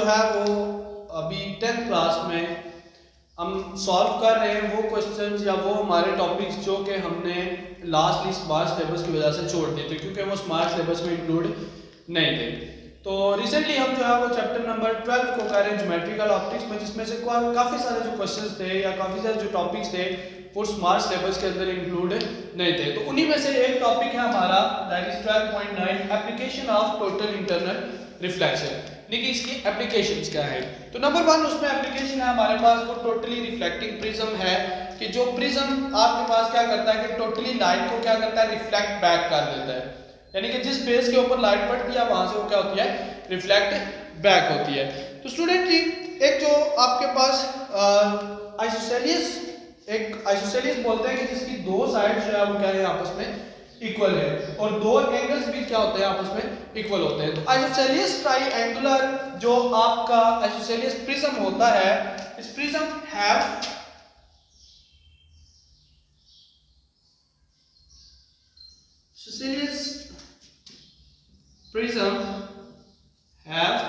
जो है वो अभी 10th क्लास में हम सॉल्व कर रहे हैं वो क्वेश्चंस या वो हमारे टॉपिक्स जो कि हमने लास्टली स्मार्ट सिलेबस की वजह से छोड़ दिए थे क्योंकि वो स्मार्ट सिलेबस में इंक्लूड नहीं थे। तो रिसेंटली हम जो है वो चैप्टर नंबर 12 को कर रहे हैं ज्योमेट्रिकल ऑप्टिक्स में, जिसमें से काफ़ी सारे जो क्वेश्चंस थे या काफ़ी सारे जो टॉपिक्स थे वो स्मार्ट सिलेबस के अंदर इंक्लूड नहीं थे। तो उन्हीं में से एक टॉपिक है हमारा that is 12.9 application of total internal reflection, यानी कि इसकी एप्लीकेशंस क्या है। तो नंबर 1 उसमें एप्लीकेशन है हमारे पास वो टोटली रिफ्लेक्टिंग प्रिज्म है कि जो प्रिज्म आपके पास क्या करता है कि टोटली लाइट को क्या करता है रिफ्लेक्ट बैक कर देता है, यानी कि जिस फेस के ऊपर लाइट पड़ती है वहां से वो क्या होती है रिफ्लेक्ट बैक होती है। तो स्टूडेंट जी एक जो आपके पास आइसोसेलियस बोलते हैं कि जिसकी दो साइड जो है वो क्या है आपस में इक्वल है और दो एंगल्स भी क्या होते हैं आपस में इक्वल होते हैं। तो आइसोसेलियस ट्राइएंगुलर जो आपका आइसोसेलियस प्रिज्म होता है, इस prism have isosceles prism have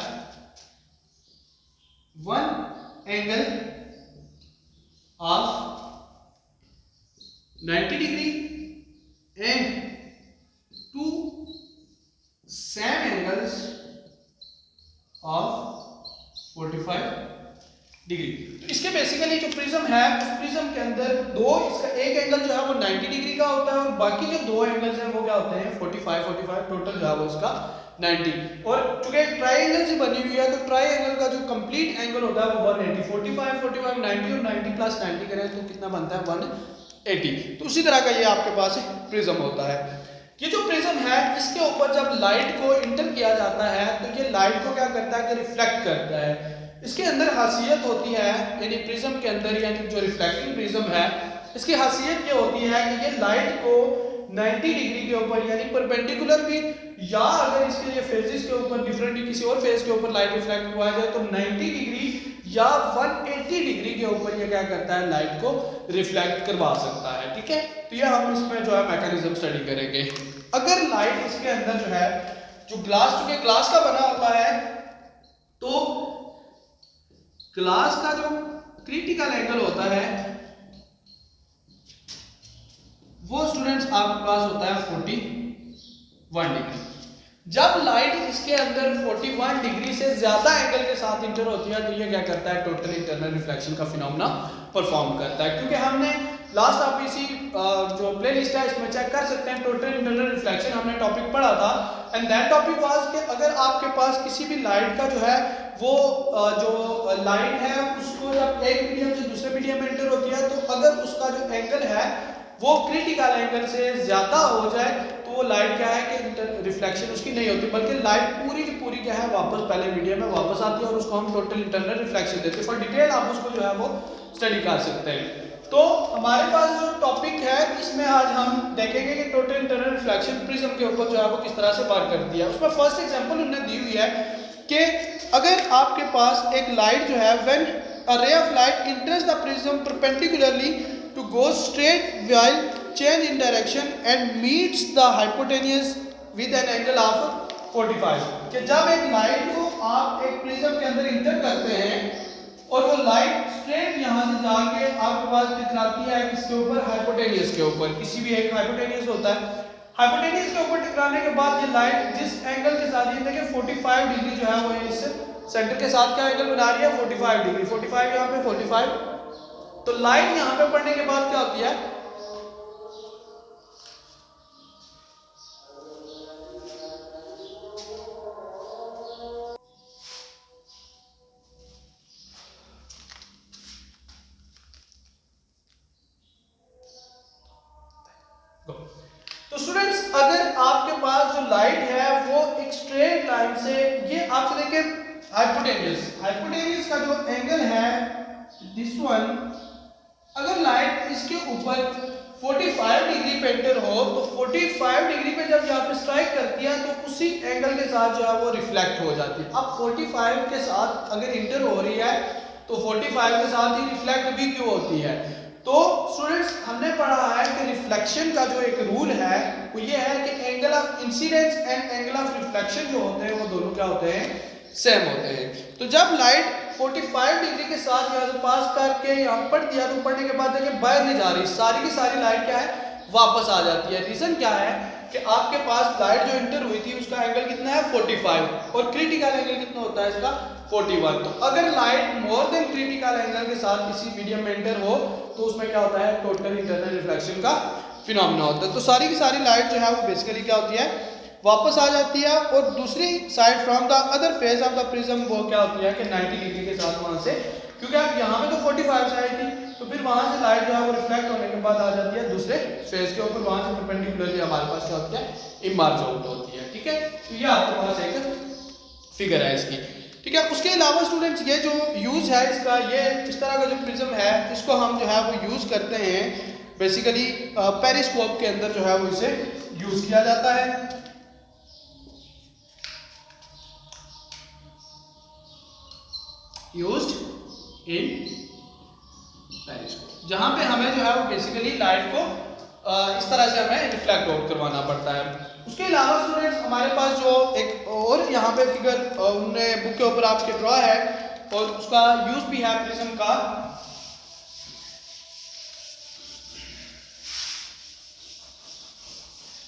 one angle of 90 degree and two same angles of 45 degree. तो इसके बेसिकली जो प्रिज्म है उस प्रिज्म के अंदर इसका एक एंगल जो है वो 90 डिग्री का होता है और बाकी जो दो एंगल्स हैं वो क्या होते हैं 45 टोटल जो है वो इसका 90। और चूंकि ट्राइएंगल से बनी हुई है तो ट्राइएंगल का जो कंप्लीट एंगल होता है वो 180, 45 90 और 90 प्लस 90 करें तो कितना बनता है 180। तो उसी तरह का ये आपके पास प्रिज्म होता है। ये जो प्रिज्म है इसके ऊपर जब लाइट को इंटर किया जाता है तो ये लाइट को क्या करता है कि रिफ्लेक्ट करता है। इसके अंदर खासियत होती है यानी प्रिज्म के अंदर यानी जो रिफ्लेक्टिंग प्रिज्म है इसकी खासियत ये होती है कि ये लाइट को 90 डिग्री के ऊपर यानी परपेंडिकुलर भी या अगर इसके ये फेजेस के ऊपर डिफरेंट किसी और फेज के ऊपर लाइट रिफ्लेक्ट हुआ जाए तो 90 डिग्री या 180 डिग्री के ऊपर ये क्या करता है लाइट को रिफ्लेक्ट करवा सकता है। ठीक है, तो ये हम इसमें जो है मैकेनिज्म स्टडी करेंगे। अगर लाइट इसके अंदर जो है जो ग्लास चूंकि ग्लास का बना होता है तो ग्लास का जो क्रिटिकल एंगल होता है वो स्टूडेंट्स आपके पास होता है 41 डिग्री। जब लाइट इसके अंदर 41 डिग्री से ज्यादा एंगल के साथ इंटर होती है तो ये क्या करता है टोटल इंटरनल रिफ्लेक्शन का फिनोमेना परफॉर्म करता है। क्योंकि हमने लास्ट आप इसी जो प्लेलिस्ट है इसमें चेक कर सकते हैं टोटल इंटरनल रिफ्लेक्शन हमने टॉपिक पढ़ा था एंड दैट टॉपिक वाज कि अगर आपके पास किसी भी लाइट का जो है वो जो लाइट है उसको जब एक मीडियम से दूसरे मीडियम में एंटर होती है तो अगर उसका जो एंगल है वो क्रिटिकल एंगल से ज्यादा हो जाए तो वो लाइट क्या है कि रिफ्लेक्शन उसकी नहीं होती बल्कि लाइट पूरी की पूरी क्या है वापस पहले मीडियम में वापस आती है और उसको हम टोटल इंटरनल रिफ्लेक्शन देते हैं। फॉर डिटेल आप उसको जो है वो स्टडी कर सकते हैं। तो हमारे पास जो टॉपिक है इसमें आज हम देखेंगे कि टोटल इंटरनल रिफ्लेक्शन प्रिज्म के ऊपर जो है वो किस तरह से वर्क करती है। उसमें फर्स्ट एग्जांपल उन्होंने दी हुई है कि अगर आपके पास एक लाइट जो है when a ray of light enters the prism perpendicularly to go straight while change in direction and meets the hypotenuse with an angle of 45। कि जब एक लाइट को आप एक प्रिज्म के अंदर इंटर करते हैं और वो लाइट स्ट्रेट यहाँ से जाके आपके पास टकराती है किसके ऊपर हाइपोटेनियस के ऊपर, किसी भी एक हाइपोटेनियस होता है। हाइपोटेनियस के ऊपर टकराने के बाद ये लाइट जिस एंगल के साथ ये देखिए 45 डिग्री जो है वो इस सेंटर के साथ क्या एंगल बना रही है 45 डिग्री, 45 यहाँ पे 45। तो लाइट यहाँ पे पड़ने के बाद क्या होती है तो स्टूडेंट्स अगर आपके पास जो लाइट है वो एक स्ट्रेट लाइन से ये आप देखिए हाइपोटेनियस का जो एंगल है दिस वन, अगर लाइट इसके ऊपर 45 डिग्री पे एंटर हो तो 45 डिग्री पे जब यहाँ पे स्ट्राइक करती है तो उसी एंगल के साथ जो है वो रिफ्लेक्ट हो जाती है। अब 45 के साथ अगर इंटर हो रही है तो 45 के साथ ही रिफ्लेक्ट भी क्यों होती है। तो स्टूडेंट्स हमने पढ़ा है कि रिफ्लेक्शन का जो एक रूल है वो ये है कि angle of incidence and angle of reflection जो होते हैं वो दोनों क्या होते हैं सेम होते हैं। तो जब लाइट 45 डिग्री के साथ यहाँ से पास करके यहाँ पढ़ दिया तो पढ़ने के बाद देखिए बाहर नहीं जा रही, सारी की सारी लाइट क्या है वापस आ जाती है। रीजन क्या है कि आपके पास लाइट जो इंटर हुई थी उसका एंगल कितना है 45 और क्रिटिकल एंगल कितना होता है इसका 41। तो अगर light more than critical angle के साथ किसी मीडियम में एंटर हो तो उसमें क्या होता है टोटल इंटरनल रिफ्लेक्शन का फिनोमेना होता है। तो सारी की सारी लाइट जो है वो बेसिकली क्या होती है वापस आ जाती है और दूसरी side from the other face of the prism वो क्या होती है कि 90 डिग्री के साथ वहां से, क्योंकि आप यहाँ पे तो 45 से आई थी तो फिर वहां से लाइट जो है वो रिफ्लेक्ट होने के बाद आ जाती है दूसरे फेस के ऊपर, वहां से परपेंडिकुलरली हमारे पास क्या होती है इमर्ज आउट होती है। ठीक है, तो ये आपके पास एक फिगर है इसकी। ठीक है, उसके अलावा स्टूडेंट्स ये जो यूज है इसका, ये इस तरह का जो प्रिज्म है इसको हम जो है वो यूज करते हैं बेसिकली पेरिस्कोप के अंदर जो है वो इसे यूज किया जाता है। यूज्ड इन पेरिस्कोप, जहां पे हमें जो है वो बेसिकली लाइट को इस तरह से हमें रिफ्लेक्ट आउट करवाना पड़ता है। उसके अलावा स्टूडेंट्स हमारे पास जो एक और यहाँ पे फिगर उन्होंने बुक के ऊपर आपके ड्रॉ है और उसका यूज भी है प्रिज्म का।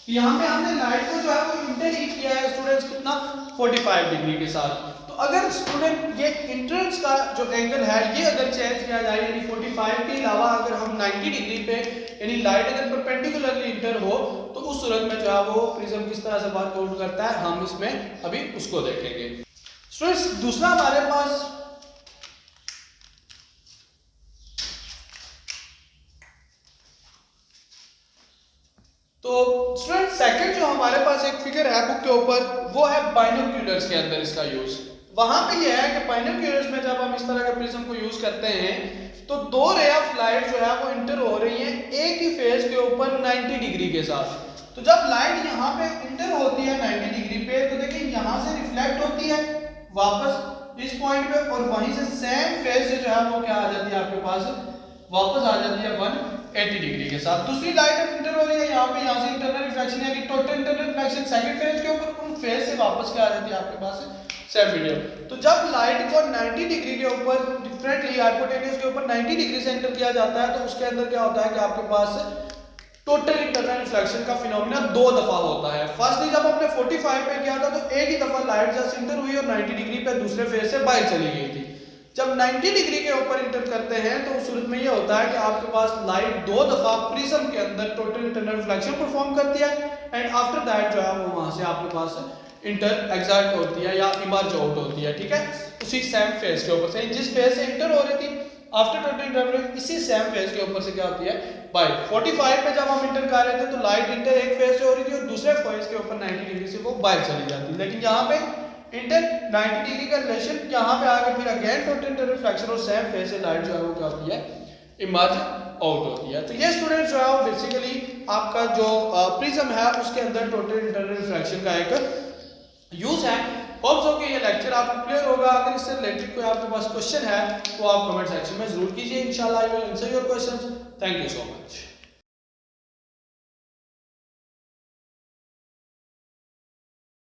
यहाँ पे हमने लाइट को जो है वो इंटर हीट किया है स्टूडेंट्स कितना 45 डिग्री के साथ। तो अगर स्टूडेंट ये इंटरेंस का जो एंगल है ये अगर चेंज किया जाए यानी 45 के अलावा अगर हम 90 डिग्री पे यानी लाइट अगर परपेंडिकुलरली इंटर हो तो उस सूरत में जो है वो प्रिज्म किस तरह से वर्क आउट करता है हम इसमें अभी उसको देखेंगे। स्टूडेंट्स दूसरा हमारे पास तो स्टूडेंट सेकंड जो हमारे पास एक फिगर है बुक के ऊपर वो है बाइनोक्यूलर्स के अंदर इसका यूज। वहां पे ये है कि बाइनोक्यूलर्स में जब हम इस तरह के प्रिज्म को यूज करते हैं तो दो रे ऑफ लाइट जो है वो इंटर हो रही है एक ही फेस के ऊपर 90 डिग्री के साथ। तो जब लाइट यहाँ पे इंटर होती है 90 डिग्री पे तो देखिए यहाँ से रिफ्लेक्ट होती है वापस इस पॉइंट पे और वहीं से सेम फेस से जो है वो क्या आ जाती है आपके पास वापस आ जाती है 180 डिग्री के साथ। दूसरी लाइट इंटर हो रही है यहाँ पे, यहाँ से इंटरनल रिफ्लेक्शन यानी total internal reflection second phase के ऊपर उन फेज से वापस क्या आ जाती है आपके पास सेम मीडियम। तो जब लाइट को 90 डिग्री के ऊपर डिफरेंटली हाइपोटेन्यूज के ऊपर 90 डिग्री से एंटर किया जाता है तो उसके अंदर क्या होता है कि आपके पास टोटल इंटरनल रिफ्लेक्शन का फिनोमेना दो दफा होता है। फर्स्टली जब हमने 45 पे किया था तो एक ही दफा लाइट जस्ट इंटर हुई और 90 डिग्री पे दूसरे फेज से बाहर चली गई थी। जब 90 डिग्री के ऊपर इंटर करते हैं तो उस सूरत में ये होता है कि आपके पास लाइट दो दफा प्रिज्म के अंदर टोटल इंटरनल रिफ्लेक्शन परफॉर्म करती है एंड आफ्टर दैट जो है वो वहां से आपके पास इंटर एग्जर्ट होती है या इमर्ज आउट होती है। ठीक है, उसी सेम फेज के ऊपर से जिस फेज से इंटर हो रही थी आफ्टर टोटल इंटरवल इसी सेम फेज के ऊपर से क्या होती है बाय 45 पे जब हम इंटर कर रहे थे तो लाइट इंटर एक फेज से हो रही थी और दूसरे फेज के ऊपर 90 डिग्री से वो बाहर चली जाती है। लेकिन यहाँ पे इंटर 90 डिग्री का रिलेशन यहाँ पे आके फिर अगेन टोटल इंटर रिफ्लेक्शन और सेम फेज से लाइट जो है वो क्या होती है इमर्ज आउट होती है। तो ये स्टूडेंट जो है वो बेसिकली आपका जो प्रिज्म है उसके अंदर टोटल इंटरनल रिफ्लेक्शन का एक यूज है। होप सो कि ये लेक्चर आपको क्लियर होगा। अगर इससे रिलेटेड कोई आपके पास क्वेश्चन है तो आप कमेंट सेक्शन में जरूर कीजिए। इंशाल्लाह I will answer your questions. Thank you so much.